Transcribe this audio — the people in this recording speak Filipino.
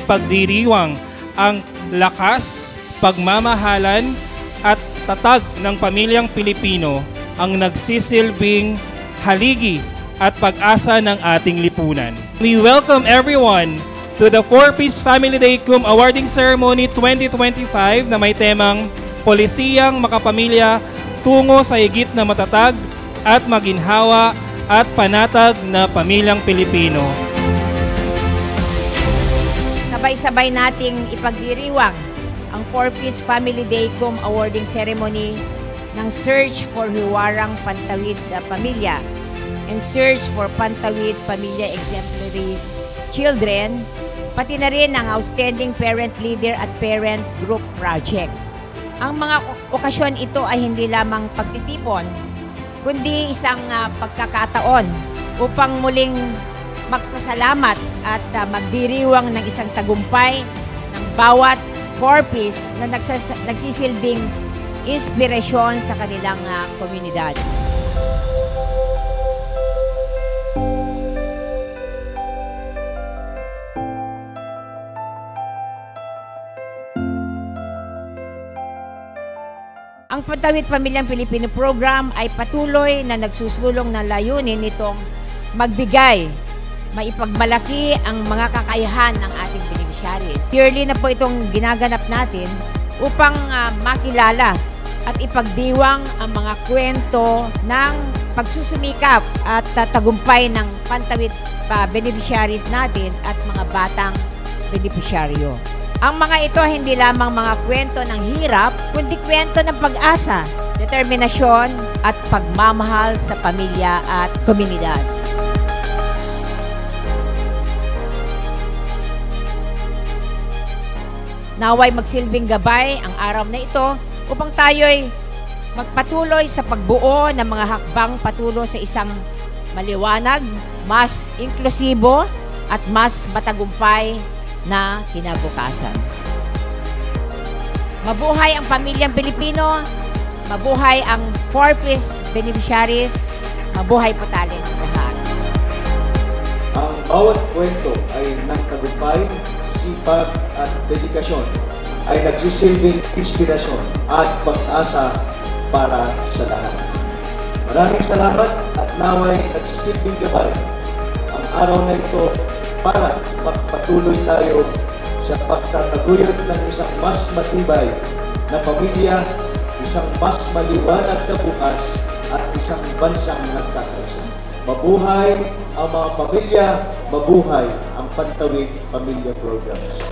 ipagdiriwang ang lakas, pagmamahalan at tatag ng pamilyang Pilipino ang nagsisilbing haligi at pag-asa ng ating lipunan. We welcome everyone to the 4-Piece Family Day Cum Awarding Ceremony 2025 na may temang Polisiyang Makapamilya tungo sa higit na matatag at maginhawa at panatag na pamilyang Pilipino. Sabay-sabay nating ipagdiriwang ang 4-Piece Family Day Cum Awarding Ceremony ng Search for Hiwarang Pantawid na Pamilya and Search for Pantawid Pamilya Exemplary Children, pati na rin ang Outstanding Parent Leader at Parent Group Project. Ang mga okasyon ito ay hindi lamang pagtitipon, kundi isang pagkakataon upang muling magpasalamat at magdiriwang ng isang tagumpay ng bawat 4-Piece na nagsisilbing inspirasyon sa kanilang komunidad. Ang Pantawid Pamilyang Pilipino Program ay patuloy na nagsusulong ng layunin nitong magbigay, maipagmalaki ang mga kakayahan ng ating beneficiary. Yearly na po itong ginaganap natin upang makilala at ipagdiwang ang mga kwento ng pagsusumikap at tagumpay ng Pantawid beneficiaries natin at mga batang beneficiaryo. Ang mga ito hindi lamang mga kwento ng hirap, kundi kwento ng pag-asa, determinasyon at pagmamahal sa pamilya at komunidad. Naway magsilbing gabay ang araw na ito upang tayo'y magpatuloy sa pagbuo ng mga hakbang patulo sa isang maliwanag, mas inklusibo at mas matagumpay na kinabukasan. Mabuhay ang pamilyang Pilipino, mabuhay ang 4-Piece beneficiaries, mabuhay po tayong lahat. Ang bawat kwento ay nagtagumpay, sipag at dedikasyon ay nagsisilbing inspirasyon at pag-asa para sa lahat. Maraming salamat at naway nagsisilbing gabay ang araw na ito para magpatuloy tayo sa pagtataguyod ng isang mas matibay na pamilya, isang mas maliwanag na bukas at isang bansang nagkakaisa. Mabuhay ang mga pamilya, mabuhay ang Pantawid Pamilya Programs.